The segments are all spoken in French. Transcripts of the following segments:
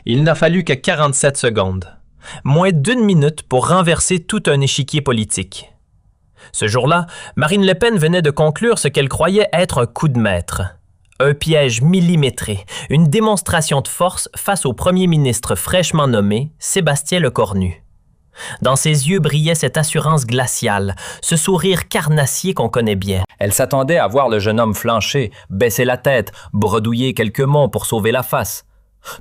Il n'a fallu que 47 secondes, moins d'une minute pour renverser tout un échiquier politique. Ce jour-là, Marine Le Pen venait de conclure ce qu'elle croyait être un coup de maître. Un piège millimétré, une démonstration de force face au premier ministre fraîchement nommé, Sébastien Lecornu. Dans ses yeux brillait cette assurance glaciale, ce sourire carnassier qu'on connaît bien. Elle s'attendait à voir le jeune homme flancher, baisser la tête, bredouiller quelques mots pour sauver la face.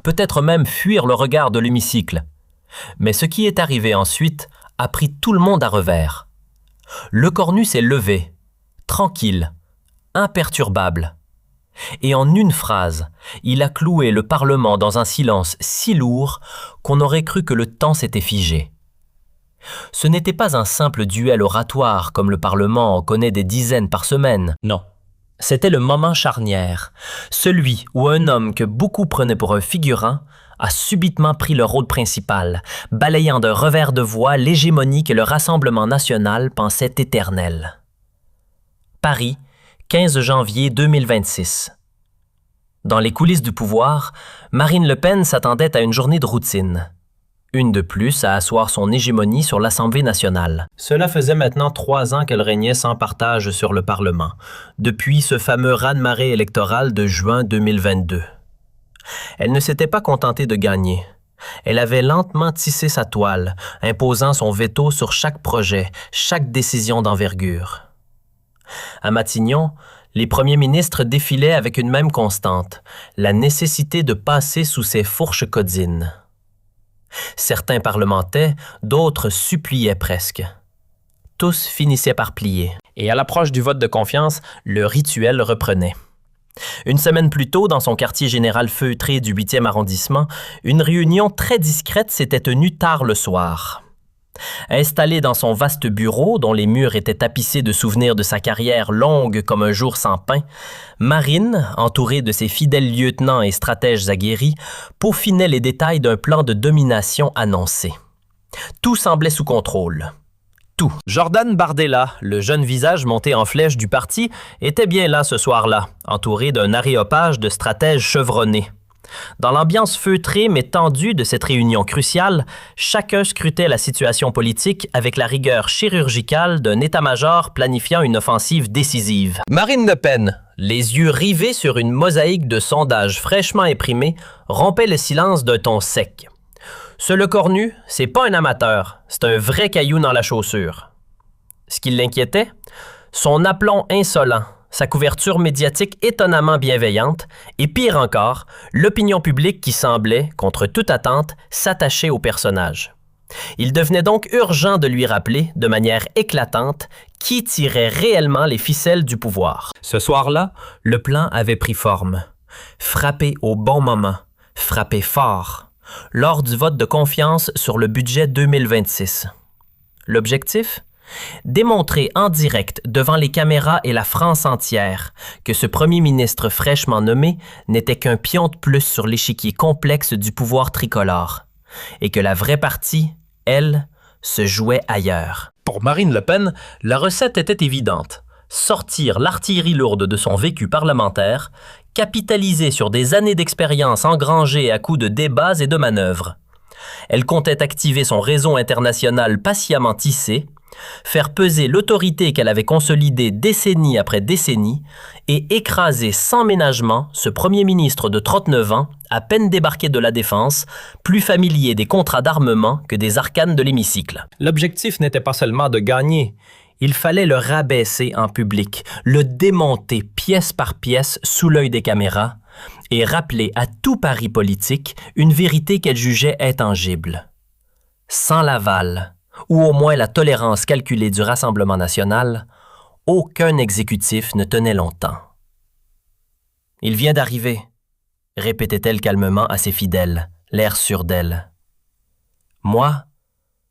Peut-être même fuir le regard de l'hémicycle. Mais ce qui est arrivé ensuite a pris tout le monde à revers. Lecornu s'est levé, tranquille, imperturbable. Et en une phrase, il a cloué le Parlement dans un silence si lourd qu'on aurait cru que le temps s'était figé. Ce n'était pas un simple duel oratoire comme le Parlement en connaît des dizaines par semaine. Non. C'était le moment charnière, celui où un homme que beaucoup prenaient pour un figurant a subitement pris le rôle principal, balayant d'un revers de voix l'hégémonie que le Rassemblement national pensait éternelle. Paris, 15 janvier 2026. Dans les coulisses du pouvoir, Marine Le Pen s'attendait à une journée de routine. Une de plus à asseoir son hégémonie sur l'Assemblée nationale. Cela faisait maintenant 3 ans qu'elle régnait sans partage sur le Parlement, depuis ce fameux raz-de-marée électoral de juin 2022. Elle ne s'était pas contentée de gagner. Elle avait lentement tissé sa toile, imposant son veto sur chaque projet, chaque décision d'envergure. À Matignon, les premiers ministres défilaient avec une même constante, la nécessité de passer sous ces fourches codines. Certains parlementaient, d'autres suppliaient presque. Tous finissaient par plier. Et à l'approche du vote de confiance, le rituel reprenait. Une semaine plus tôt, dans son quartier général feutré du 8e arrondissement, une réunion très discrète s'était tenue tard le soir. Installée dans son vaste bureau, dont les murs étaient tapissés de souvenirs de sa carrière longue comme un jour sans pain, Marine, entourée de ses fidèles lieutenants et stratèges aguerris, peaufinait les détails d'un plan de domination annoncé. Tout semblait sous contrôle. Tout. Jordan Bardella, le jeune visage monté en flèche du parti, était bien là ce soir-là, entouré d'un aréopage de stratèges chevronnés. Dans l'ambiance feutrée mais tendue de cette réunion cruciale, chacun scrutait la situation politique avec la rigueur chirurgicale d'un état-major planifiant une offensive décisive. Marine Le Pen, les yeux rivés sur une mosaïque de sondages fraîchement imprimés, rompait le silence d'un ton sec. Ce Lecornu, c'est pas un amateur, c'est un vrai caillou dans la chaussure. Ce qui l'inquiétait, son aplomb insolent, sa couverture médiatique étonnamment bienveillante, et pire encore, l'opinion publique qui semblait, contre toute attente, s'attacher au personnage. Il devenait donc urgent de lui rappeler, de manière éclatante, qui tirait réellement les ficelles du pouvoir. Ce soir-là, le plan avait pris forme. Frapper au bon moment, frapper fort, lors du vote de confiance sur le budget 2026. L'objectif ? Démontrer en direct devant les caméras et la France entière que ce premier ministre fraîchement nommé n'était qu'un pion de plus sur l'échiquier complexe du pouvoir tricolore et que la vraie partie, elle, se jouait ailleurs. Pour Marine Le Pen, la recette était évidente. Sortir l'artillerie lourde de son vécu parlementaire, capitaliser sur des années d'expérience engrangées à coups de débats et de manœuvres. Elle comptait activer son réseau international patiemment tissé, faire peser l'autorité qu'elle avait consolidée décennie après décennie et écraser sans ménagement ce premier ministre de 39 ans, à peine débarqué de la Défense, plus familier des contrats d'armement que des arcanes de l'hémicycle. L'objectif n'était pas seulement de gagner, il fallait le rabaisser en public, le démonter pièce par pièce sous l'œil des caméras et rappeler à tout pari politique une vérité qu'elle jugeait intangible. Sans l'aval, ou au moins la tolérance calculée du Rassemblement national, aucun exécutif ne tenait longtemps. « Il vient d'arriver », répétait-elle calmement à ses fidèles, l'air sûr d'elle. « Moi,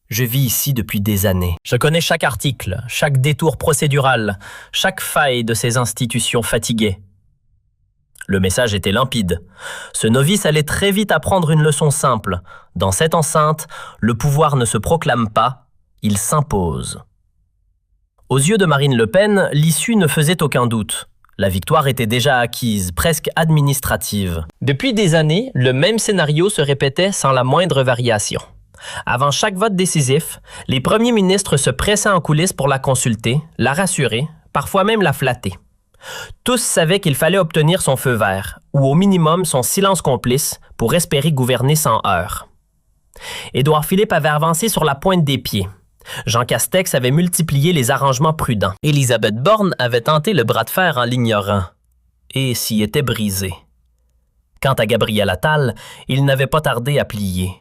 je vis ici depuis des années. Je connais chaque article, chaque détour procédural, chaque faille de ces institutions fatiguées. » Le message était limpide. Ce novice allait très vite apprendre une leçon simple. Dans cette enceinte, le pouvoir ne se proclame pas, il s'impose. Aux yeux de Marine Le Pen, l'issue ne faisait aucun doute. La victoire était déjà acquise, presque administrative. Depuis des années, le même scénario se répétait sans la moindre variation. Avant chaque vote décisif, les premiers ministres se pressaient en coulisses pour la consulter, la rassurer, parfois même la flatter. Tous savaient qu'il fallait obtenir son feu vert, ou au minimum son silence complice, pour espérer gouverner sans heurts. Édouard Philippe avait avancé sur la pointe des pieds. Jean Castex avait multiplié les arrangements prudents. Élisabeth Borne avait tenté le bras de fer en l'ignorant, et s'y était brisé. Quant à Gabriel Attal, il n'avait pas tardé à plier.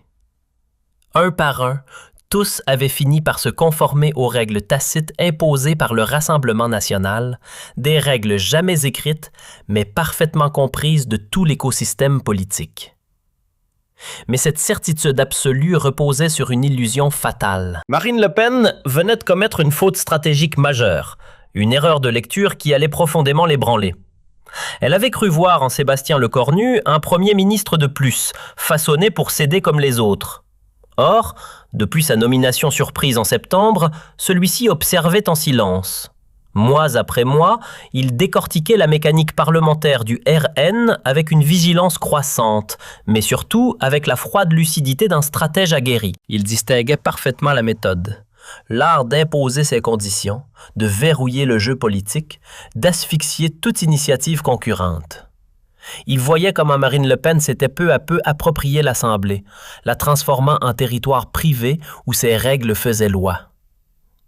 Un par un, tous avaient fini par se conformer aux règles tacites imposées par le Rassemblement national, des règles jamais écrites, mais parfaitement comprises de tout l'écosystème politique. Mais cette certitude absolue reposait sur une illusion fatale. Marine Le Pen venait de commettre une faute stratégique majeure, une erreur de lecture qui allait profondément l'ébranler. Elle avait cru voir en Sébastien Lecornu un premier ministre de plus, façonné pour céder comme les autres. Or, depuis sa nomination surprise en septembre, celui-ci observait en silence. Mois après mois, il décortiquait la mécanique parlementaire du RN avec une vigilance croissante, mais surtout avec la froide lucidité d'un stratège aguerri. Il distinguait parfaitement la méthode. L'art d'imposer ses conditions, de verrouiller le jeu politique, d'asphyxier toute initiative concurrente. Il voyait comment Marine Le Pen s'était peu à peu approprié l'Assemblée, la transformant en territoire privé où ses règles faisaient loi.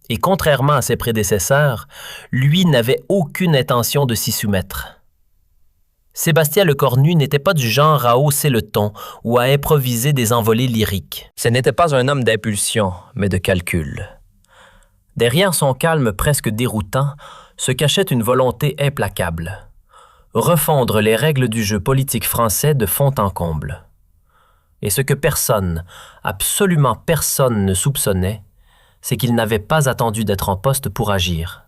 Et contrairement à ses prédécesseurs, lui n'avait aucune intention de s'y soumettre. Sébastien Lecornu n'était pas du genre à hausser le ton ou à improviser des envolées lyriques. Ce n'était pas un homme d'impulsion, mais de calcul. Derrière son calme presque déroutant se cachait une volonté implacable. Refondre les règles du jeu politique français de fond en comble. Et ce que personne, absolument personne ne soupçonnait, c'est qu'il n'avait pas attendu d'être en poste pour agir.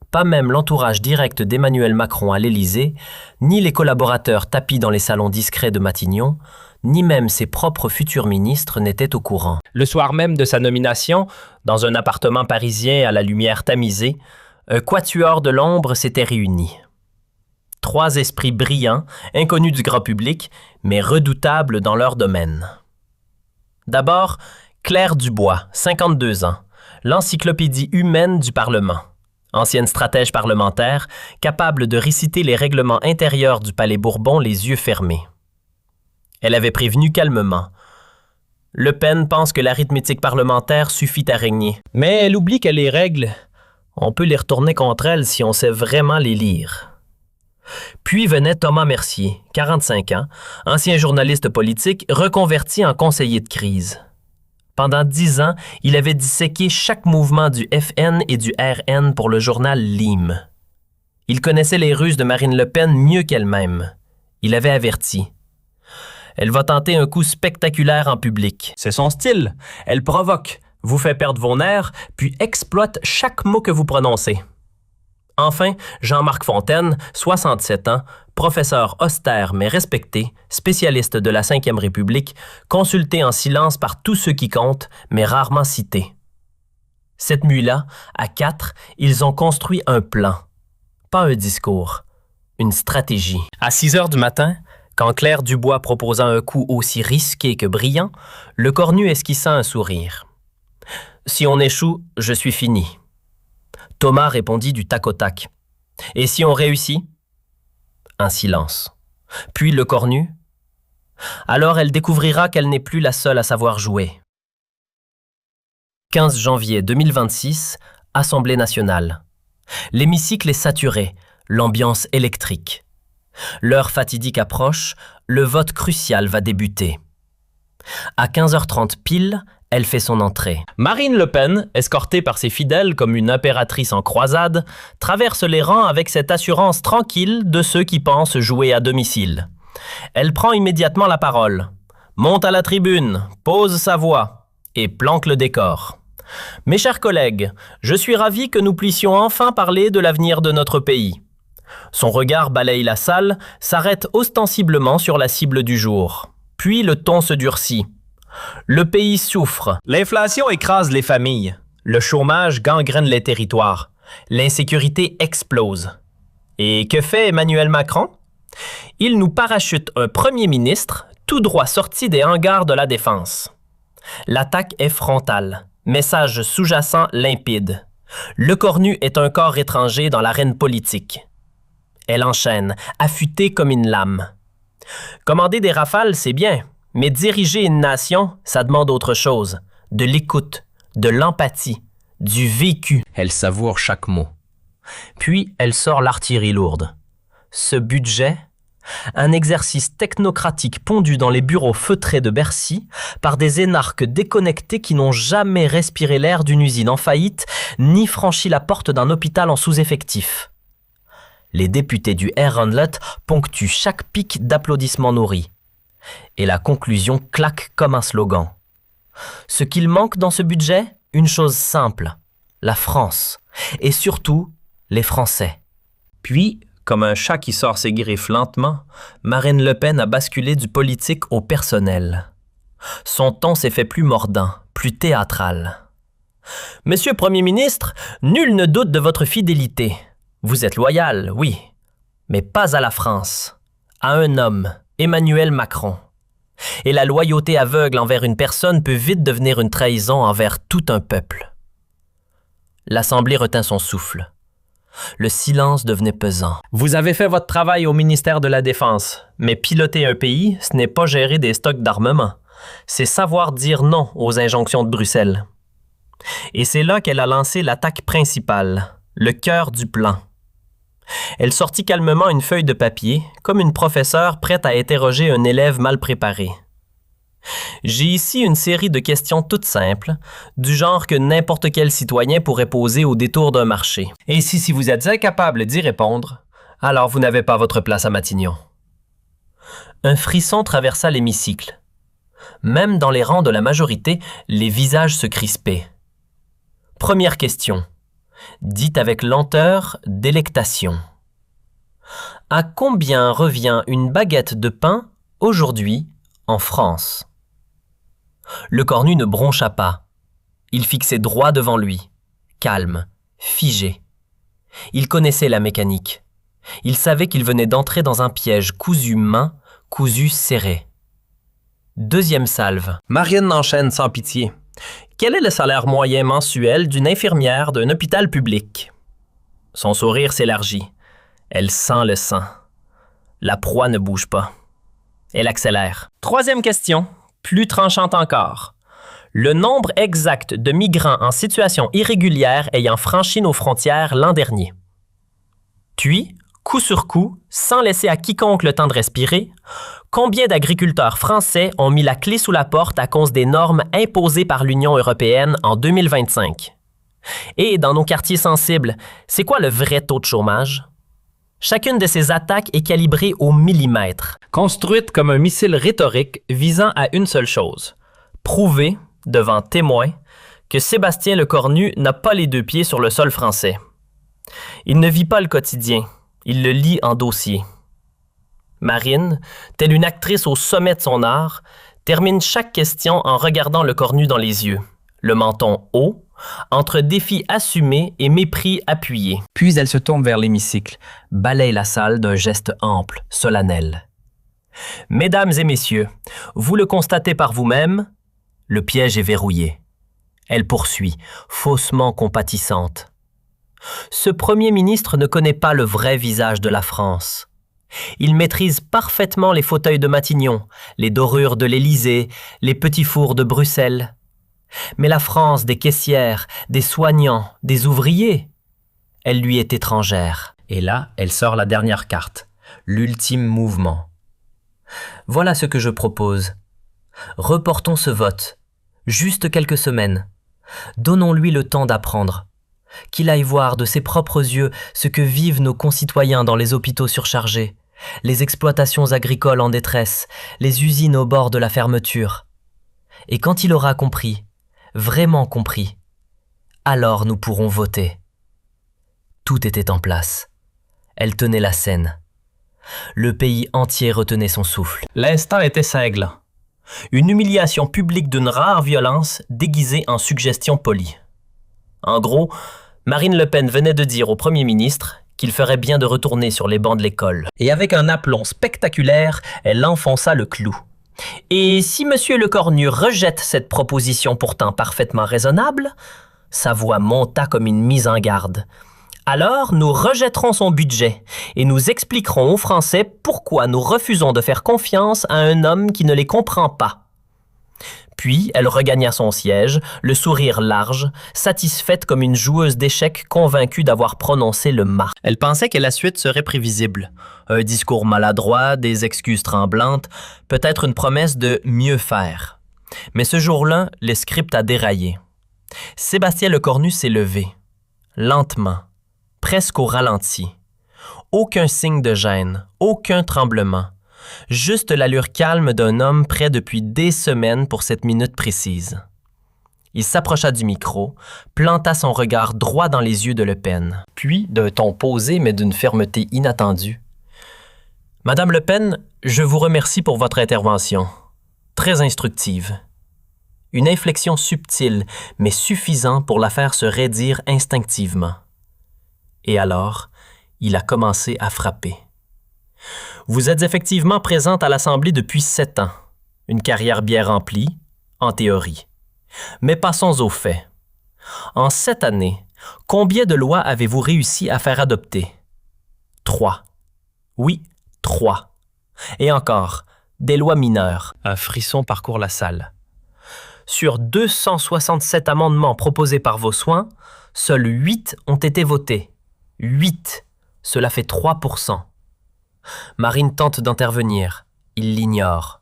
Pas même l'entourage direct d'Emmanuel Macron à l'Élysée, ni les collaborateurs tapis dans les salons discrets de Matignon, ni même ses propres futurs ministres n'étaient au courant. Le soir même de sa nomination, dans un appartement parisien à la lumière tamisée, un quatuor de l'ombre s'était réuni. 3 esprits brillants, inconnus du grand public, mais redoutables dans leur domaine. D'abord, Claire Dubois, 52 ans, l'encyclopédie humaine du Parlement. Ancienne stratège parlementaire, capable de réciter les règlements intérieurs du Palais Bourbon les yeux fermés. Elle avait prévenu calmement. Le Pen pense que l'arithmétique parlementaire suffit à régner. Mais elle oublie que les règles, on peut les retourner contre elles si on sait vraiment les lire. Puis venait Thomas Mercier, 45 ans, ancien journaliste politique, reconverti en conseiller de crise. Pendant 10 ans, il avait disséqué chaque mouvement du FN et du RN pour le journal L'Hymne. Il connaissait les ruses de Marine Le Pen mieux qu'elle-même. Il avait averti. Elle va tenter un coup spectaculaire en public. C'est son style. Elle provoque, vous fait perdre vos nerfs, puis exploite chaque mot que vous prononcez. Enfin, Jean-Marc Fontaine, 67 ans, professeur austère mais respecté, spécialiste de la Ve République, consulté en silence par tous ceux qui comptent, mais rarement cité. Cette nuit-là, à 4, ils ont construit un plan. Pas un discours, une stratégie. À 6 heures du matin, quand Claire Dubois proposa un coup aussi risqué que brillant, Lecornu esquissa un sourire. « Si on échoue, je suis fini. » Thomas répondit du tac au tac. « Et si on réussit? » Un silence. Puis Lecornu. « Alors elle découvrira qu'elle n'est plus la seule à savoir jouer. » 15 janvier 2026, Assemblée nationale. L'hémicycle est saturé, l'ambiance électrique. L'heure fatidique approche, le vote crucial va débuter. À 15h30 pile, elle fait son entrée. Marine Le Pen, escortée par ses fidèles comme une impératrice en croisade, traverse les rangs avec cette assurance tranquille de ceux qui pensent jouer à domicile. Elle prend immédiatement la parole, monte à la tribune, pose sa voix et planque le décor. Mes chers collègues, je suis ravi que nous puissions enfin parler de l'avenir de notre pays. Son regard balaye la salle, s'arrête ostensiblement sur la cible du jour. Puis le ton se durcit. Le pays souffre. L'inflation écrase les familles. Le chômage gangrène les territoires. L'insécurité explose. Et que fait Emmanuel Macron? Il nous parachute un premier ministre tout droit sorti des hangars de la Défense. L'attaque est frontale. Message sous-jacent limpide. Le Cornu est un corps étranger dans l'arène politique. Elle enchaîne, affûtée comme une lame. Commander des rafales, c'est bien, mais diriger une nation, ça demande autre chose. De l'écoute, de l'empathie, du vécu. Elle savoure chaque mot. Puis, elle sort l'artillerie lourde. Ce budget, un exercice technocratique pondu dans les bureaux feutrés de Bercy par des énarques déconnectés qui n'ont jamais respiré l'air d'une usine en faillite ni franchi la porte d'un hôpital en sous-effectif. Les députés du Herrenlet ponctuent chaque pic d'applaudissements nourris. Et la conclusion claque comme un slogan. Ce qu'il manque dans ce budget, une chose simple, la France, et surtout les Français. Puis, comme un chat qui sort ses griffes lentement, Marine Le Pen a basculé du politique au personnel. Son ton s'est fait plus mordant, plus théâtral. « Monsieur Premier ministre, nul ne doute de votre fidélité. Vous êtes loyal, oui, mais pas à la France, à un homme, Emmanuel Macron. Et la loyauté aveugle envers une personne peut vite devenir une trahison envers tout un peuple. » L'Assemblée retint son souffle. Le silence devenait pesant. Vous avez fait votre travail au ministère de la Défense, mais piloter un pays, ce n'est pas gérer des stocks d'armement. C'est savoir dire non aux injonctions de Bruxelles. Et c'est là qu'elle a lancé l'attaque principale, le cœur du plan. Elle sortit calmement une feuille de papier, comme une professeure prête à interroger un élève mal préparé. J'ai ici une série de questions toutes simples, du genre que n'importe quel citoyen pourrait poser au détour d'un marché. Et si vous êtes incapable d'y répondre, alors vous n'avez pas votre place à Matignon. Un frisson traversa l'hémicycle. Même dans les rangs de la majorité, les visages se crispaient. Première question. Dite avec lenteur, délectation. À combien revient une baguette de pain aujourd'hui en France? Le Cornu ne broncha pas. Il fixait droit devant lui, calme, figé. Il connaissait la mécanique. Il savait qu'il venait d'entrer dans un piège cousu main, cousu serré. Deuxième salve. Marianne enchaîne sans pitié. Quel est le salaire moyen mensuel d'une infirmière d'un hôpital public? Son sourire s'élargit. Elle sent le sang. La proie ne bouge pas. Elle accélère. Troisième question, plus tranchante encore. Le nombre exact de migrants en situation irrégulière ayant franchi nos frontières l'an dernier. Puis, coup sur coup, sans laisser à quiconque le temps de respirer, combien d'agriculteurs français ont mis la clé sous la porte à cause des normes imposées par l'Union européenne en 2025? Et dans nos quartiers sensibles, c'est quoi le vrai taux de chômage? Chacune de ces attaques est calibrée au millimètre, construite comme un missile rhétorique visant à une seule chose, prouver, devant témoins, que Sébastien Lecornu n'a pas les deux pieds sur le sol français. Il ne vit pas le quotidien, il le lit en dossier. Marine, telle une actrice au sommet de son art, termine chaque question en regardant Lecornu dans les yeux, le menton haut, entre défi assumé et mépris appuyé. Puis elle se tourne vers l'hémicycle, balaye la salle d'un geste ample, solennel. « Mesdames et messieurs, vous le constatez par vous-même, le piège est verrouillé. » Elle poursuit, faussement compatissante. Ce premier ministre ne connaît pas le vrai visage de la France. Il maîtrise parfaitement les fauteuils de Matignon, les dorures de l'Élysée, les petits fours de Bruxelles. Mais la France des caissières, des soignants, des ouvriers, elle lui est étrangère. Et là, elle sort la dernière carte, l'ultime mouvement. Voilà ce que je propose. Reportons ce vote, juste quelques semaines. Donnons-lui le temps d'apprendre. Qu'il aille voir de ses propres yeux ce que vivent nos concitoyens dans les hôpitaux surchargés, les exploitations agricoles en détresse, les usines au bord de la fermeture. Et quand il aura compris, vraiment compris, alors nous pourrons voter. Tout était en place. Elle tenait la scène. Le pays entier retenait son souffle. L'instant était cinglant. Une humiliation publique d'une rare violence déguisée en suggestion polie. En gros, Marine Le Pen venait de dire au Premier ministre qu'il ferait bien de retourner sur les bancs de l'école. Et avec un aplomb spectaculaire, elle enfonça le clou. Et si Monsieur Lecornu rejette cette proposition pourtant parfaitement raisonnable, sa voix monta comme une mise en garde. Alors, nous rejetterons son budget et nous expliquerons aux Français pourquoi nous refusons de faire confiance à un homme qui ne les comprend pas. Puis, elle regagna son siège, le sourire large, satisfaite comme une joueuse d'échecs convaincue d'avoir prononcé le mât. Elle pensait que la suite serait prévisible. Un discours maladroit, des excuses tremblantes, peut-être une promesse de mieux faire. Mais ce jour-là, le script a déraillé. Sébastien Lecornu s'est levé, lentement, presque au ralenti. Aucun signe de gêne, aucun tremblement. Juste l'allure calme d'un homme prêt depuis des semaines pour cette minute précise. Il s'approcha du micro, planta son regard droit dans les yeux de Le Pen, puis, d'un ton posé mais d'une fermeté inattendue. « Madame Le Pen, je vous remercie pour votre intervention. Très instructive. Une inflexion subtile, mais suffisante pour la faire se raidir instinctivement. » Et alors, il a commencé à frapper. Vous êtes effectivement présente à l'Assemblée depuis 7 ans. Une carrière bien remplie, en théorie. Mais passons aux faits. En 7 années, combien de lois avez-vous réussi à faire adopter? 3. Oui, 3. Et encore, des lois mineures. Un frisson parcourt la salle. Sur 267 amendements proposés par vos soins, seuls 8 ont été votés. 8. Cela fait 3%. Marine tente d'intervenir. Il l'ignore.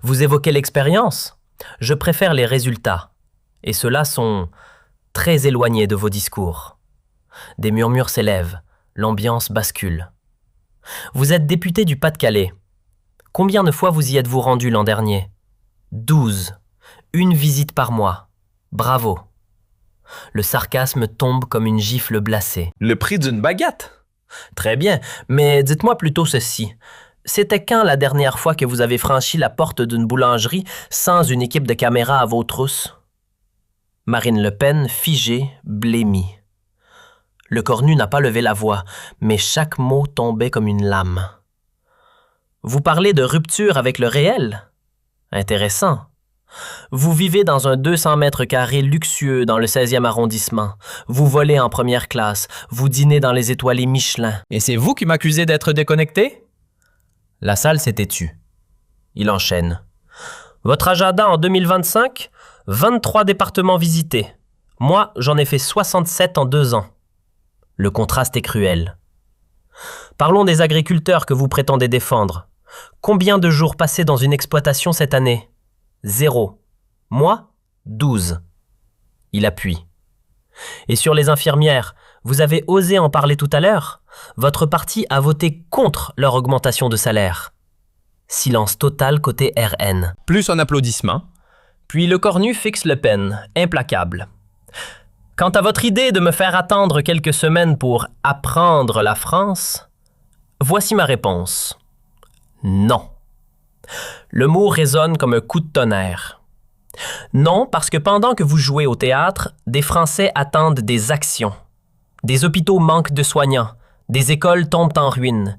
Vous évoquez l'expérience? Je préfère les résultats. Et ceux-là sont très éloignés de vos discours. Des murmures s'élèvent. L'ambiance bascule. Vous êtes député du Pas-de-Calais. Combien de fois vous y êtes-vous rendu l'an dernier? 12. Une visite par mois. Bravo. Le sarcasme tombe comme une gifle glacée. Le prix d'une baguette? Très bien, mais dites-moi plutôt ceci. C'était quand la dernière fois que vous avez franchi la porte d'une boulangerie sans une équipe de caméras à vos trousses? Marine Le Pen, figée, blêmie. Lecornu n'a pas levé la voix, mais chaque mot tombait comme une lame. Vous parlez de rupture avec le réel? Intéressant. Vous vivez dans un 200 mètres carrés luxueux dans le 16e arrondissement. Vous volez en première classe. Vous dînez dans les étoilés Michelin. Et c'est vous qui m'accusez d'être déconnecté? La salle s'était tue. Il enchaîne. Votre agenda en 2025? 23 départements visités. Moi, j'en ai fait 67 en 2 ans. Le contraste est cruel. Parlons des agriculteurs que vous prétendez défendre. Combien de jours passés dans une exploitation cette année? 0. Moi, 12. Il appuie. Et sur les infirmières, vous avez osé en parler tout à l'heure? Votre parti a voté contre leur augmentation de salaire. Silence total côté RN. Plus un applaudissement. Puis Lecornu fixe Le Pen, implacable. Quant à votre idée de me faire attendre quelques semaines pour apprendre la France, voici ma réponse. Non. Le mot résonne comme un coup de tonnerre. Non, parce que pendant que vous jouez au théâtre, des Français attendent des actions. Des hôpitaux manquent de soignants. Des écoles tombent en ruine.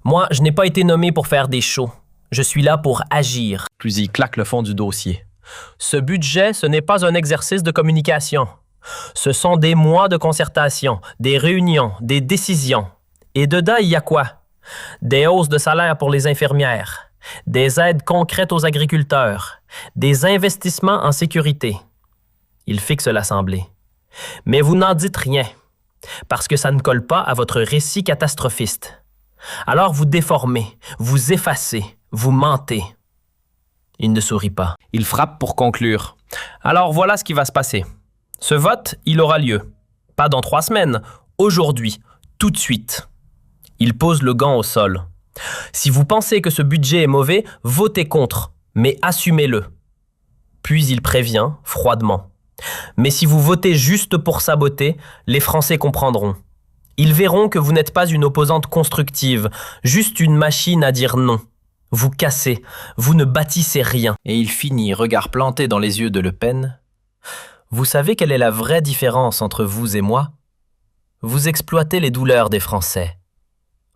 Moi, je n'ai pas été nommé pour faire des shows. Je suis là pour agir. Puis il claque le fond du dossier. Ce budget, ce n'est pas un exercice de communication. Ce sont des mois de concertation, des réunions, des décisions. Et dedans, il y a quoi? Des hausses de salaire pour les infirmières, des aides concrètes aux agriculteurs, des investissements en sécurité. Il fixe l'Assemblée. Mais vous n'en dites rien, parce que ça ne colle pas à votre récit catastrophiste. Alors vous déformez, vous effacez, vous mentez. Il ne sourit pas. Il frappe pour conclure. Alors voilà ce qui va se passer. Ce vote, il aura lieu. Pas dans 3 semaines, aujourd'hui, tout de suite. Il pose le gant au sol. Si vous pensez que ce budget est mauvais, votez contre, mais assumez-le. Puis il prévient, froidement. Mais si vous votez juste pour saboter, les Français comprendront. Ils verront que vous n'êtes pas une opposante constructive, juste une machine à dire non. Vous cassez, vous ne bâtissez rien. Et il finit, regard planté dans les yeux de Le Pen. Vous savez quelle est la vraie différence entre vous et moi? vous exploitez les douleurs des Français.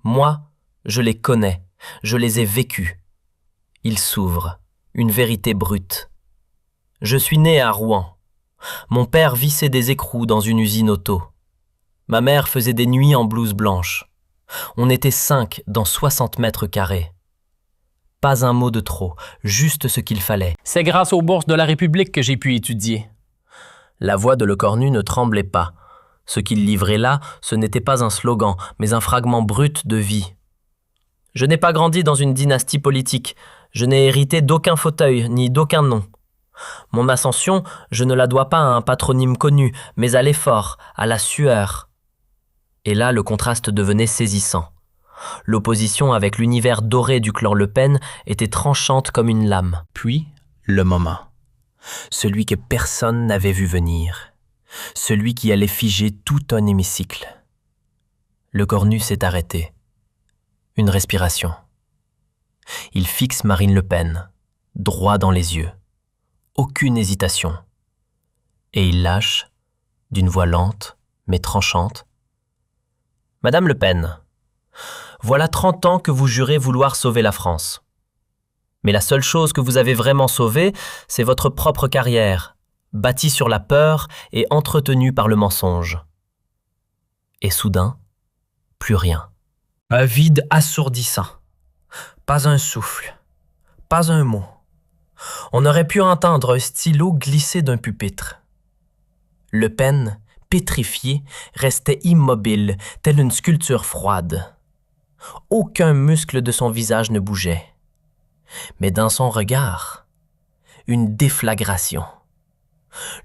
Moi, je les connais, je les ai vécues. Ils s'ouvrent, une vérité brute. Je suis né à Rouen. Mon père vissait des écrous dans une usine auto. Ma mère faisait des nuits en blouse blanche. On était 5 dans 60 mètres carrés. Pas un mot de trop, juste ce qu'il fallait. C'est grâce aux bourses de la République que j'ai pu étudier. La voix de Lecornu ne tremblait pas. Ce qu'il livrait là, ce n'était pas un slogan, mais un fragment brut de vie. Je n'ai pas grandi dans une dynastie politique. Je n'ai hérité d'aucun fauteuil, ni d'aucun nom. Mon ascension, je ne la dois pas à un patronyme connu, mais à l'effort, à la sueur. Et là, le contraste devenait saisissant. L'opposition avec l'univers doré du clan Le Pen était tranchante comme une lame. Puis, le moment. Celui que personne n'avait vu venir. Celui qui allait figer tout un hémicycle. Lecornu s'est arrêté. Une respiration. Il fixe Marine Le Pen, droit dans les yeux. Aucune hésitation. Et il lâche, d'une voix lente, mais tranchante. « Madame Le Pen, voilà 30 ans que vous jurez vouloir sauver la France. Mais la seule chose que vous avez vraiment sauvée, c'est votre propre carrière, bâtie sur la peur et entretenue par le mensonge. » Et soudain, plus rien. Un vide assourdissant. Pas un souffle, pas un mot. On aurait pu entendre un stylo glisser d'un pupitre. Le Pen, pétrifié, restait immobile, telle une sculpture froide. Aucun muscle de son visage ne bougeait. Mais dans son regard, une déflagration.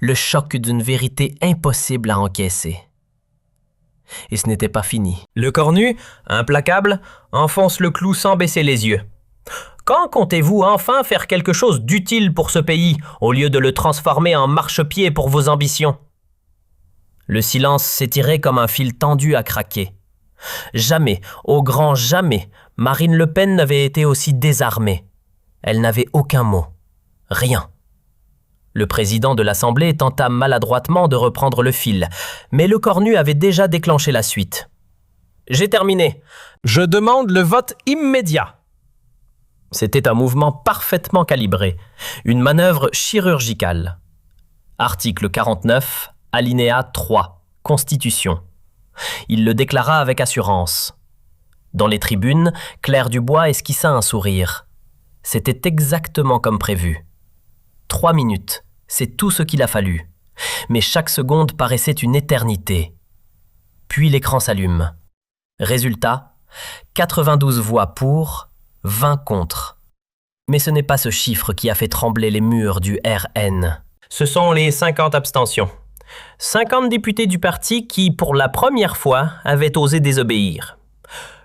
Le choc d'une vérité impossible à encaisser. Et ce n'était pas fini. Lecornu, implacable, enfonce le clou sans baisser les yeux. Quand comptez-vous enfin faire quelque chose d'utile pour ce pays, au lieu de le transformer en marchepied pour vos ambitions? Le silence s'étirait comme un fil tendu à craquer. Jamais, au grand jamais, Marine Le Pen n'avait été aussi désarmée. Elle n'avait aucun mot. Rien. Le président de l'Assemblée tenta maladroitement de reprendre le fil, mais Lecornu avait déjà déclenché la suite. « J'ai terminé. Je demande le vote immédiat. » C'était un mouvement parfaitement calibré, une manœuvre chirurgicale. Article 49, alinéa 3, Constitution. Il le déclara avec assurance. Dans les tribunes, Claire Dubois esquissa un sourire. C'était exactement comme prévu. 3 minutes, c'est tout ce qu'il a fallu. Mais chaque seconde paraissait une éternité. Puis l'écran s'allume. Résultat, 92 voix pour, 20 contre. Mais ce n'est pas ce chiffre qui a fait trembler les murs du RN. Ce sont les 50 abstentions. 50 députés du parti qui, pour la première fois, avaient osé désobéir.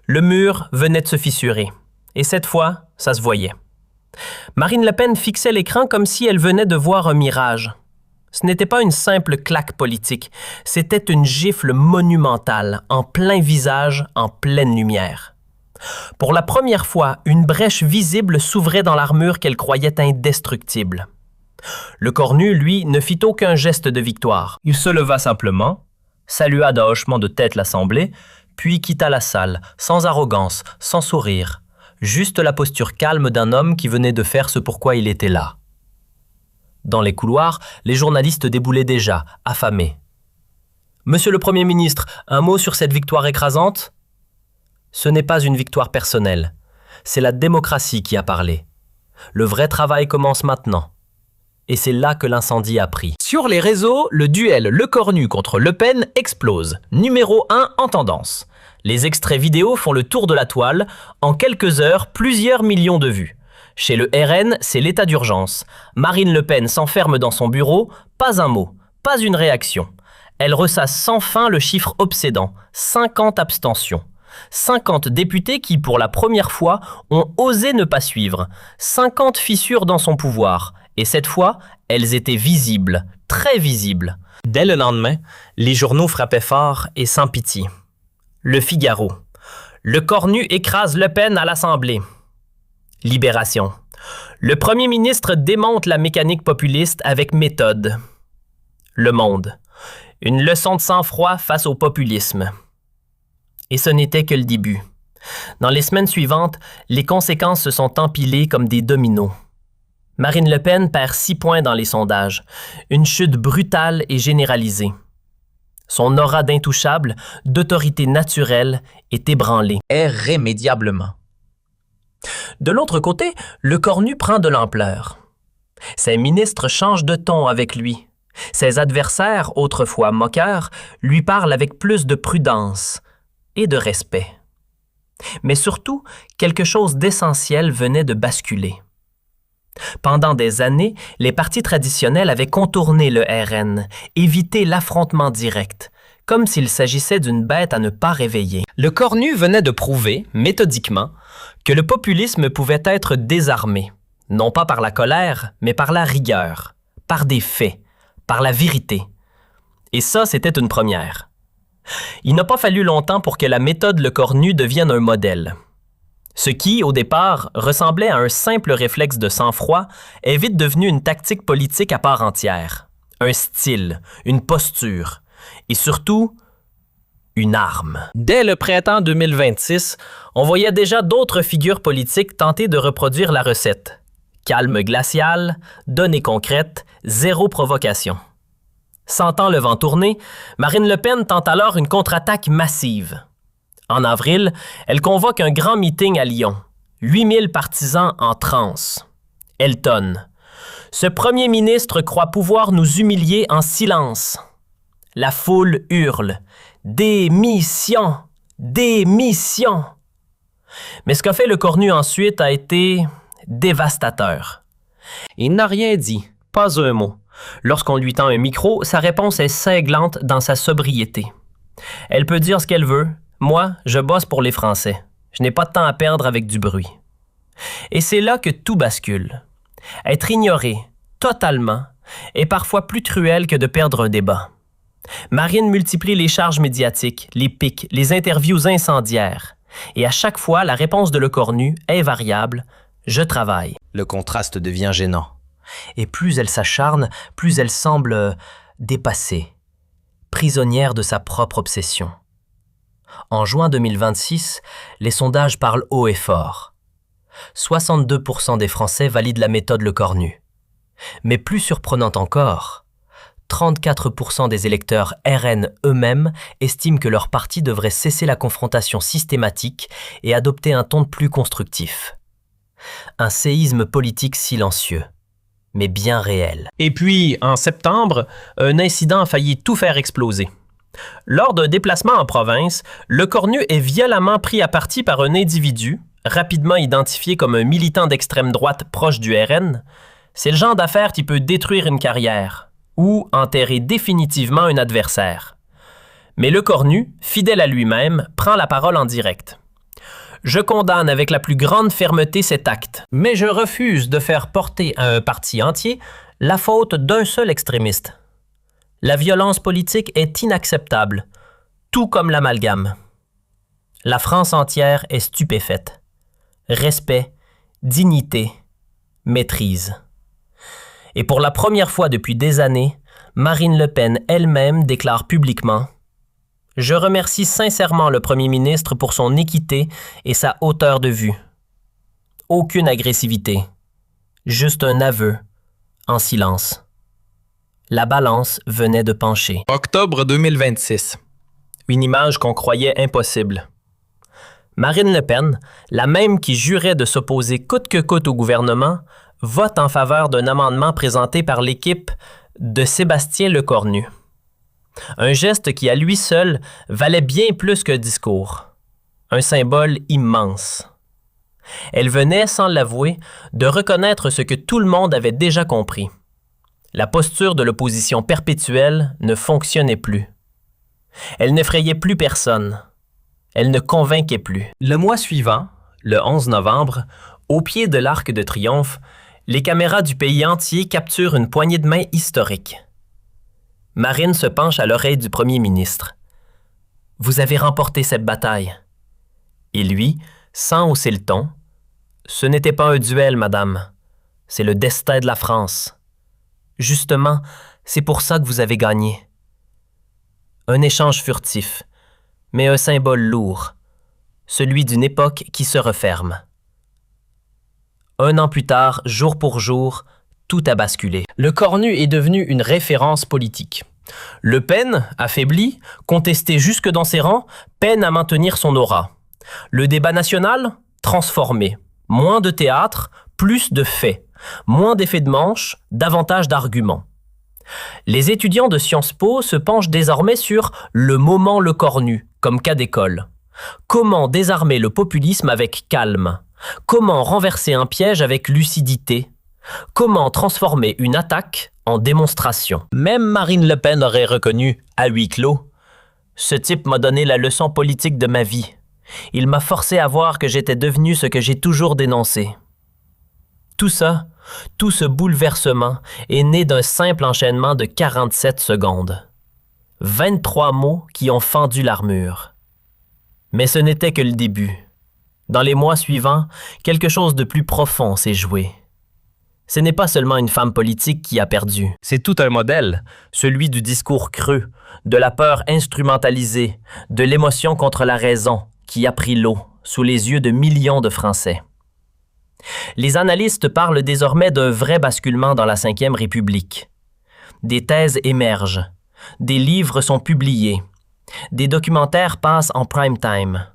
Le mur venait de se fissurer. Et cette fois, ça se voyait. Marine Le Pen fixait l'écran comme si elle venait de voir un mirage. Ce n'était pas une simple claque politique, c'était une gifle monumentale, en plein visage, en pleine lumière. Pour la première fois, une brèche visible s'ouvrait dans l'armure qu'elle croyait indestructible. Lecornu, lui, ne fit aucun geste de victoire. Il se leva simplement, salua d'un hochement de tête l'Assemblée, puis quitta la salle, sans arrogance, sans sourire, juste la posture calme d'un homme qui venait de faire ce pourquoi il était là. Dans les couloirs, les journalistes déboulaient déjà, affamés. « Monsieur le Premier ministre, un mot sur cette victoire écrasante ?» Ce n'est pas une victoire personnelle. C'est la démocratie qui a parlé. Le vrai travail commence maintenant. Et c'est là que l'incendie a pris. Sur les réseaux, le duel Lecornu contre Le Pen explose. Numéro 1 en tendance. Les extraits vidéo font le tour de la toile. En quelques heures, plusieurs millions de vues. Chez le RN, c'est l'état d'urgence. Marine Le Pen s'enferme dans son bureau. Pas un mot, pas une réaction. Elle ressasse sans fin le chiffre obsédant. 50 abstentions. 50 députés qui, pour la première fois, ont osé ne pas suivre. 50 fissures dans son pouvoir. Et cette fois, elles étaient visibles, très visibles. Dès le lendemain, les journaux frappaient fort et sans pitié. Le Figaro. Lecornu écrase Le Pen à l'Assemblée. Libération. Le Premier ministre démonte la mécanique populiste avec méthode. Le Monde. Une leçon de sang-froid face au populisme. Et ce n'était que le début. Dans les semaines suivantes, les conséquences se sont empilées comme des dominos. Marine Le Pen perd 6 points dans les sondages, une chute brutale et généralisée. Son aura d'intouchable, d'autorité naturelle, est ébranlée. Irrémédiablement. De l'autre côté, le Cornu prend de l'ampleur. Ses ministres changent de ton avec lui. Ses adversaires, autrefois moqueurs, lui parlent avec plus de prudence et de respect. Mais surtout, quelque chose d'essentiel venait de basculer. Pendant des années, les partis traditionnels avaient contourné le RN, évité l'affrontement direct, comme s'il s'agissait d'une bête à ne pas réveiller. Le Cornu venait de prouver, méthodiquement, que le populisme pouvait être désarmé, non pas par la colère, mais par la rigueur, par des faits, par la vérité. Et ça, c'était une première. Il n'a pas fallu longtemps pour que la méthode Le Cornu devienne un modèle. Ce qui, au départ, ressemblait à un simple réflexe de sang-froid, est vite devenu une tactique politique à part entière, un style, une posture, et surtout, une arme. Dès le printemps 2026, on voyait déjà d'autres figures politiques tenter de reproduire la recette. Calme glacial, données concrètes, zéro provocation. Sentant le vent tourner, Marine Le Pen tente alors une contre-attaque massive. En avril, elle convoque un grand meeting à Lyon. 8000 partisans en transe. Elle tonne. Ce premier ministre croit pouvoir nous humilier en silence. La foule hurle. Démission! Démission! Mais ce qu'a fait le Cornu ensuite a été dévastateur. Il n'a rien dit, pas un mot. Lorsqu'on lui tend un micro, sa réponse est cinglante dans sa sobriété. Elle peut dire ce qu'elle veut. Moi, je bosse pour les Français. Je n'ai pas de temps à perdre avec du bruit. Et c'est là que tout bascule. Être ignoré, totalement, est parfois plus cruel que de perdre un débat. Marine multiplie les charges médiatiques, les pics, les interviews incendiaires. Et à chaque fois, la réponse de Le Cornu est variable. Je travaille. Le contraste devient gênant. Et plus elle s'acharne, plus elle semble dépassée, prisonnière de sa propre obsession. En juin 2026, les sondages parlent haut et fort. 62% des Français valident la méthode Le Cornu. Mais plus surprenant encore, 34% des électeurs RN eux-mêmes estiment que leur parti devrait cesser la confrontation systématique et adopter un ton plus constructif. Un séisme politique silencieux, mais bien réel. Et puis, en septembre, un incident a failli tout faire exploser. Lors d'un déplacement en province, Le Cornu est violemment pris à partie par un individu, rapidement identifié comme un militant d'extrême droite proche du RN. C'est le genre d'affaire qui peut détruire une carrière ou enterrer définitivement un adversaire. Mais Le Cornu, fidèle à lui-même, prend la parole en direct. Je condamne avec la plus grande fermeté cet acte, mais je refuse de faire porter à un parti entier la faute d'un seul extrémiste. La violence politique est inacceptable, tout comme l'amalgame. La France entière est stupéfaite. Respect, dignité, maîtrise. Et pour la première fois depuis des années, Marine Le Pen elle-même déclare publiquement « Je remercie sincèrement le Premier ministre pour son équité et sa hauteur de vue. Aucune agressivité, juste un aveu, en silence. » La balance venait de pencher. Octobre 2026. Une image qu'on croyait impossible. Marine Le Pen, la même qui jurait de s'opposer coûte que coûte au gouvernement, vote en faveur d'un amendement présenté par l'équipe de Sébastien Le Cornu. Un geste qui, à lui seul, valait bien plus qu'un discours. Un symbole immense. Elle venait, sans l'avouer, de reconnaître ce que tout le monde avait déjà compris. La posture de l'opposition perpétuelle ne fonctionnait plus. Elle n'effrayait plus personne. Elle ne convainquait plus. Le mois suivant, le 11 novembre, au pied de l'Arc de Triomphe, les caméras du pays entier capturent une poignée de main historique. Marine se penche à l'oreille du premier ministre. « Vous avez remporté cette bataille. » Et lui, sans hausser le ton, « Ce n'était pas un duel, madame. C'est le destin de la France. Justement, c'est pour ça que vous avez gagné. Un échange furtif, mais un symbole lourd, celui d'une époque qui se referme. 1 an plus tard, jour pour jour, tout a basculé. Le Cornu est devenu une référence politique. Le Pen, affaibli, contesté jusque dans ses rangs, peine à maintenir son aura. Le débat national, transformé. Moins de théâtre, plus de faits. Moins d'effets de manche, davantage d'arguments. Les étudiants de Sciences Po se penchent désormais sur le moment Le Cornu, comme cas d'école. Comment désarmer le populisme avec calme? Comment renverser un piège avec lucidité? Comment transformer une attaque en démonstration? Même Marine Le Pen aurait reconnu, à huis clos, « Ce type m'a donné la leçon politique de ma vie. Il m'a forcé à voir que j'étais devenu ce que j'ai toujours dénoncé. » Tout ça, tout ce bouleversement est né d'un simple enchaînement de 47 secondes. 23 mots qui ont fendu l'armure. Mais ce n'était que le début. Dans les mois suivants, quelque chose de plus profond s'est joué. Ce n'est pas seulement une femme politique qui a perdu. C'est tout un modèle, celui du discours creux, de la peur instrumentalisée, de l'émotion contre la raison qui a pris l'eau sous les yeux de millions de Français. Les analystes parlent désormais d'un vrai basculement dans la Ve République. Des thèses émergent, des livres sont publiés, des documentaires passent en prime time.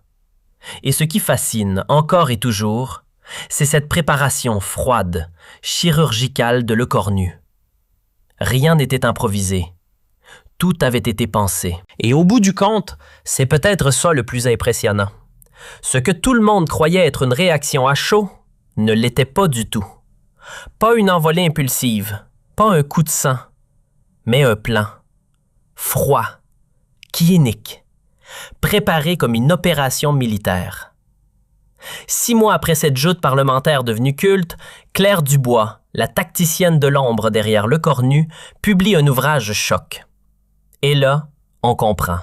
Et ce qui fascine encore et toujours, c'est cette préparation froide, chirurgicale de Le Cornu. Rien n'était improvisé. Tout avait été pensé. Et au bout du compte, c'est peut-être ça le plus impressionnant. Ce que tout le monde croyait être une réaction à chaud ne l'était pas du tout. Pas une envolée impulsive, pas un coup de sang, mais un plan. Froid, clinique, préparé comme une opération militaire. 6 mois après cette joute parlementaire devenue culte, Claire Dubois, la tacticienne de l'ombre derrière Le Cornu, publie un ouvrage choc. Et là, on comprend.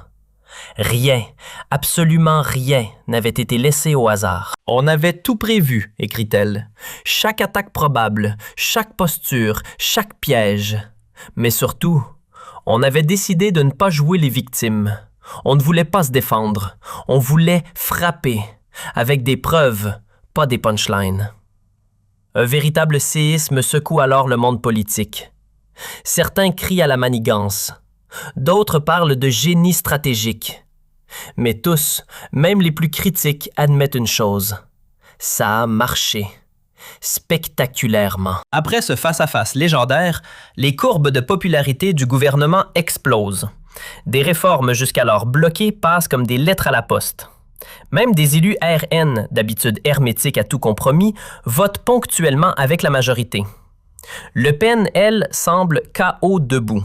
Rien, absolument rien n'avait été laissé au hasard. On avait tout prévu, écrit-elle. Chaque attaque probable, chaque posture, chaque piège. Mais surtout, on avait décidé de ne pas jouer les victimes. On ne voulait pas se défendre. On voulait frapper. Avec des preuves, pas des punchlines. Un véritable séisme secoue alors le monde politique. Certains crient à la manigance. D'autres parlent de génie stratégique. Mais tous, même les plus critiques, admettent une chose. Ça a marché. Spectaculairement. Après ce face-à-face légendaire, les courbes de popularité du gouvernement explosent. Des réformes jusqu'alors bloquées passent comme des lettres à la poste. Même des élus RN, d'habitude hermétiques à tout compromis, votent ponctuellement avec la majorité. Le Pen, elle, semble KO debout.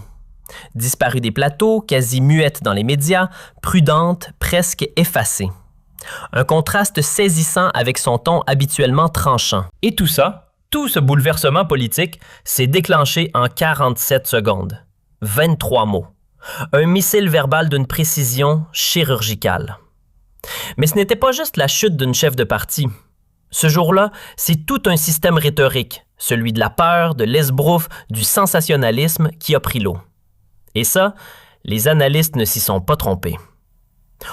Disparue des plateaux, quasi muette dans les médias, prudente, presque effacée. Un contraste saisissant avec son ton habituellement tranchant. Et tout ça, tout ce bouleversement politique, s'est déclenché en 47 secondes. 23 mots. Un missile verbal d'une précision chirurgicale. Mais ce n'était pas juste la chute d'une chef de parti. Ce jour-là, c'est tout un système rhétorique, celui de la peur, de l'esbrouf, du sensationnalisme qui a pris l'eau. Et ça, les analystes ne s'y sont pas trompés.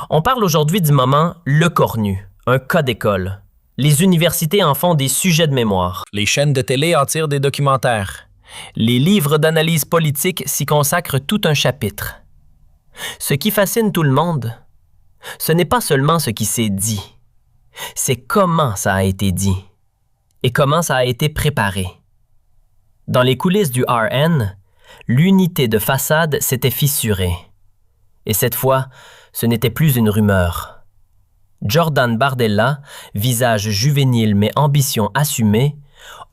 On parle aujourd'hui du moment Le Cornu, un cas d'école. Les universités en font des sujets de mémoire. Les chaînes de télé en tirent des documentaires. Les livres d'analyse politique s'y consacrent tout un chapitre. Ce qui fascine tout le monde, ce n'est pas seulement ce qui s'est dit, c'est comment ça a été dit et comment ça a été préparé. Dans les coulisses du RN, l'unité de façade s'était fissurée. Et cette fois, ce n'était plus une rumeur. Jordan Bardella, visage juvénile mais ambition assumée,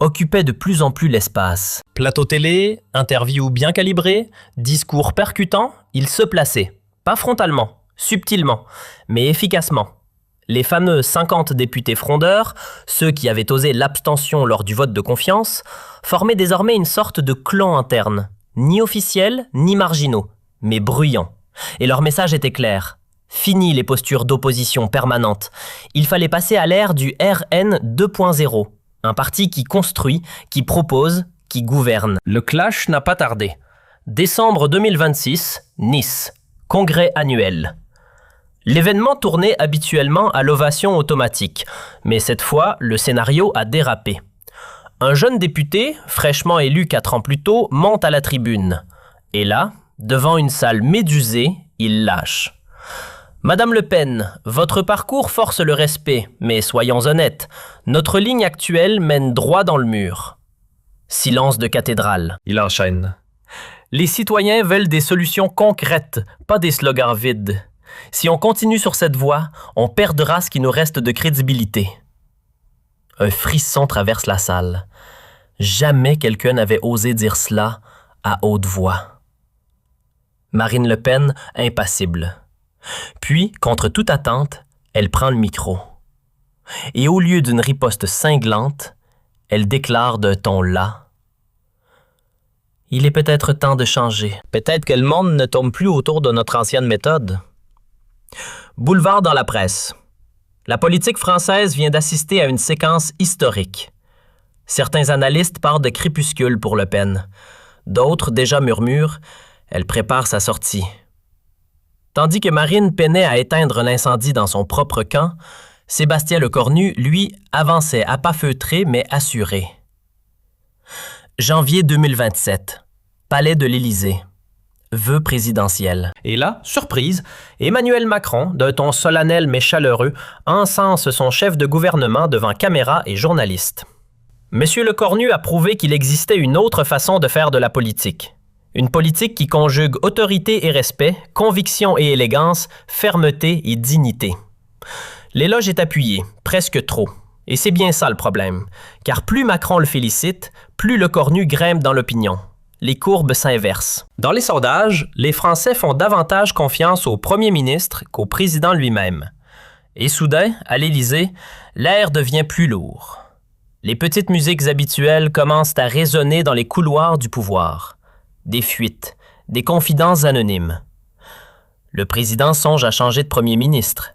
occupait de plus en plus l'espace. Plateau télé, interview bien calibrée, discours percutant, il se plaçait. Pas frontalement, subtilement, mais efficacement. Les fameux 50 députés frondeurs, ceux qui avaient osé l'abstention lors du vote de confiance, formaient désormais une sorte de clan interne, ni officiels, ni marginaux, mais bruyants. Et leur message était clair. Fini les postures d'opposition permanente. Il fallait passer à l'ère du RN 2.0, un parti qui construit, qui propose, qui gouverne. Le clash n'a pas tardé. Décembre 2026, Nice. Congrès annuel. L'événement tournait habituellement à l'ovation automatique, mais cette fois, le scénario a dérapé. Un jeune député, fraîchement élu 4 ans plus tôt, monte à la tribune. Et là, devant une salle médusée, il lâche. « Madame Le Pen, votre parcours force le respect, mais soyons honnêtes, notre ligne actuelle mène droit dans le mur. » Silence de cathédrale. Il enchaîne. Les citoyens veulent des solutions concrètes, pas des slogans vides. Si on continue sur cette voie, on perdra ce qui nous reste de crédibilité. Un frisson traverse la salle. Jamais quelqu'un n'avait osé dire cela à haute voix. Marine Le Pen, impassible. Puis, contre toute attente, elle prend le micro. Et au lieu d'une riposte cinglante, elle déclare d'un ton las: « Il est peut-être temps de changer. Peut-être que le monde ne tombe plus autour de notre ancienne méthode. » Boulevard dans la presse. La politique française vient d'assister à une séquence historique. Certains analystes parlent de crépuscule pour Le Pen. D'autres déjà murmurent « Elle prépare sa sortie ». Tandis que Marine peinait à éteindre l'incendie dans son propre camp, Sébastien Lecornu, lui, avançait à pas feutrés mais assuré. Janvier 2027. Palais de l'Élysée. Vœux présidentiels. Et là, surprise, Emmanuel Macron, d'un ton solennel mais chaleureux, encense son chef de gouvernement devant caméra et journalistes. Monsieur Lecornu a prouvé qu'il existait une autre façon de faire de la politique. Une politique qui conjugue autorité et respect, conviction et élégance, fermeté et dignité. L'éloge est appuyé, presque trop. Et c'est bien ça le problème. Car plus Macron le félicite, plus Lecornu grimpe dans l'opinion. Les courbes s'inversent. Dans les sondages, les Français font davantage confiance au premier ministre qu'au président lui-même. Et soudain, à l'Élysée, l'air devient plus lourd. Les petites musiques habituelles commencent à résonner dans les couloirs du pouvoir. Des fuites, des confidences anonymes. Le président songe à changer de premier ministre.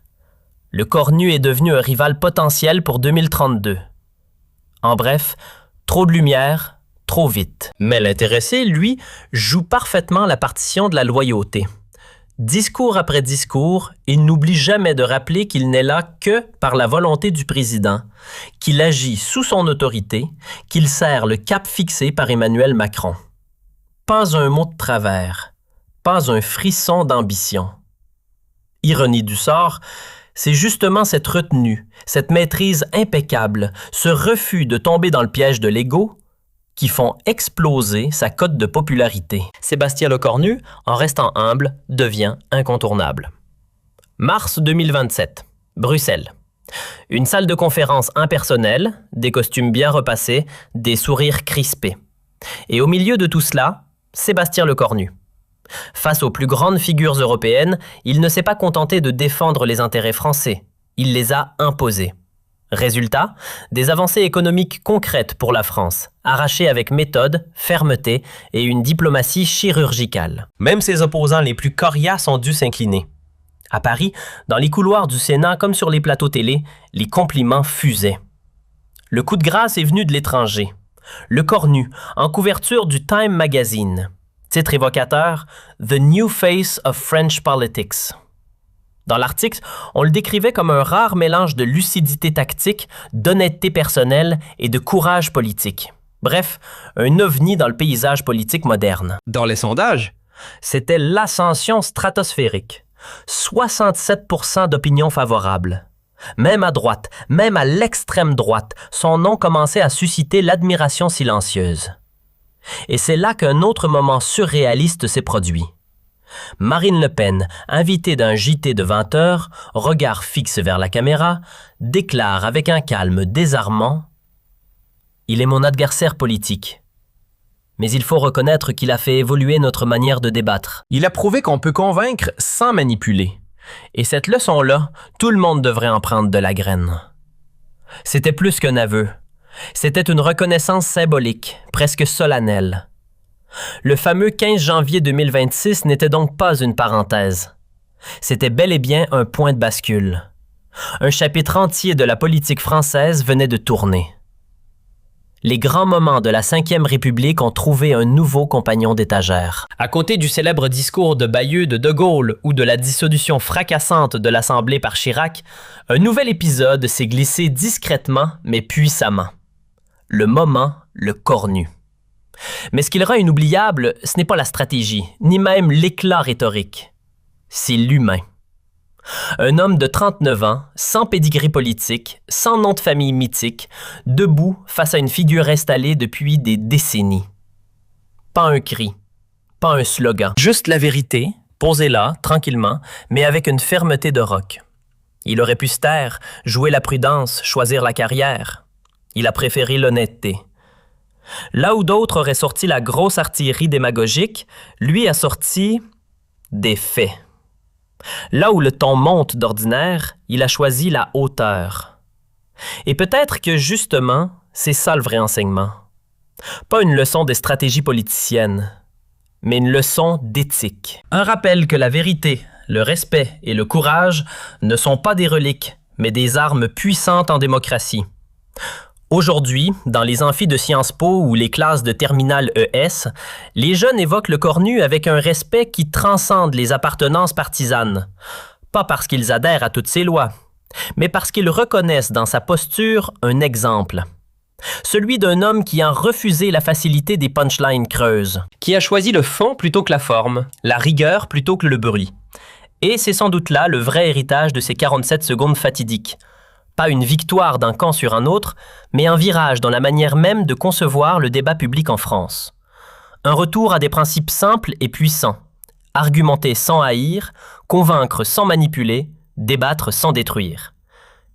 Lecornu est devenu un rival potentiel pour 2032. En bref, trop de lumière, trop vite. Mais l'intéressé, lui, joue parfaitement la partition de la loyauté. Discours après discours, il n'oublie jamais de rappeler qu'il n'est là que par la volonté du président, qu'il agit sous son autorité, qu'il sert le cap fixé par Emmanuel Macron. Pas un mot de travers, pas un frisson d'ambition. Ironie du sort, c'est justement cette retenue, cette maîtrise impeccable, ce refus de tomber dans le piège de l'ego qui font exploser sa cote de popularité. Sébastien Lecornu, en restant humble, devient incontournable. Mars 2027, Bruxelles. Une salle de conférence impersonnelle, des costumes bien repassés, des sourires crispés. Et au milieu de tout cela, Sébastien Lecornu. Face aux plus grandes figures européennes, il ne s'est pas contenté de défendre les intérêts français. Il les a imposés. Résultat, des avancées économiques concrètes pour la France, arrachées avec méthode, fermeté et une diplomatie chirurgicale. Même ses opposants les plus coriaces ont dû s'incliner. À Paris, dans les couloirs du Sénat comme sur les plateaux télé, les compliments fusaient. Le coup de grâce est venu de l'étranger. Lecornu, en couverture du Time Magazine. Titre évocateur, « The New Face of French Politics ». Dans l'article, on le décrivait comme un rare mélange de lucidité tactique, d'honnêteté personnelle et de courage politique. Bref, un ovni dans le paysage politique moderne. Dans les sondages, c'était l'ascension stratosphérique. 67% d'opinions favorables. Même à droite, même à l'extrême droite, son nom commençait à susciter l'admiration silencieuse. Et c'est là qu'un autre moment surréaliste s'est produit. Marine Le Pen, invitée d'un JT de 20 heures, regard fixe vers la caméra, déclare avec un calme désarmant « Il est mon adversaire politique. Mais il faut reconnaître qu'il a fait évoluer notre manière de débattre. Il a prouvé qu'on peut convaincre sans manipuler. Et cette leçon-là, tout le monde devrait en prendre de la graine. » C'était plus qu'un aveu. C'était une reconnaissance symbolique, presque solennelle. Le fameux 15 janvier 2026 n'était donc pas une parenthèse. C'était bel et bien un point de bascule. Un chapitre entier de la politique française venait de tourner. les grands moments de la Ve République ont trouvé un nouveau compagnon d'étagère. À côté du célèbre discours de Bayeux de Gaulle ou de la dissolution fracassante de l'Assemblée par Chirac, un nouvel épisode s'est glissé discrètement mais puissamment. Le moment, le cornu. Mais ce qui le rend inoubliable, ce n'est pas la stratégie, ni même l'éclat rhétorique. C'est l'humain. Un homme de 39 ans, sans pédigré politique, sans nom de famille mythique, debout face à une figure installée depuis des décennies. Pas un cri, pas un slogan, juste la vérité, posée là, tranquillement, mais avec une fermeté de roc. Il aurait pu se taire, jouer la prudence, choisir la carrière. Il a préféré l'honnêteté. Là où d'autres auraient sorti la grosse artillerie démagogique, lui a sorti des faits. Là où le ton monte d'ordinaire, il a choisi la hauteur. Et peut-être que justement, c'est ça le vrai enseignement. Pas une leçon de stratégie politicienne, mais une leçon d'éthique. Un rappel que la vérité, le respect et le courage ne sont pas des reliques, mais des armes puissantes en démocratie. Aujourd'hui, dans les amphis de Sciences Po ou les classes de terminale ES, les jeunes évoquent le cornu avec un respect qui transcende les appartenances partisanes. Pas parce qu'ils adhèrent à toutes ces lois, mais parce qu'ils reconnaissent dans sa posture un exemple. Celui d'un homme qui a refusé la facilité des punchlines creuses, qui a choisi le fond plutôt que la forme, la rigueur plutôt que le bruit. Et c'est sans doute là le vrai héritage de ces 47 secondes fatidiques. Pas une victoire d'un camp sur un autre, mais un virage dans la manière même de concevoir le débat public en France. Un retour à des principes simples et puissants. Argumenter sans haïr, convaincre sans manipuler, débattre sans détruire.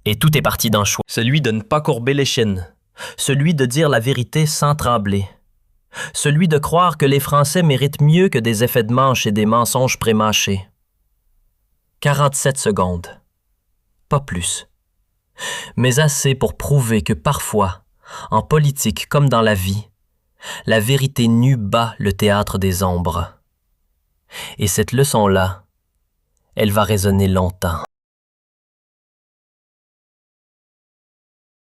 Et tout est parti d'un choix. Celui de ne pas courber l'échine. Celui de dire la vérité sans trembler. Celui de croire que les Français méritent mieux que des effets de manche et des mensonges prémâchés. 47 secondes. Pas plus. Mais assez pour prouver que parfois, en politique comme dans la vie, la vérité nue bat le théâtre des ombres. Et cette leçon-là, elle va résonner longtemps.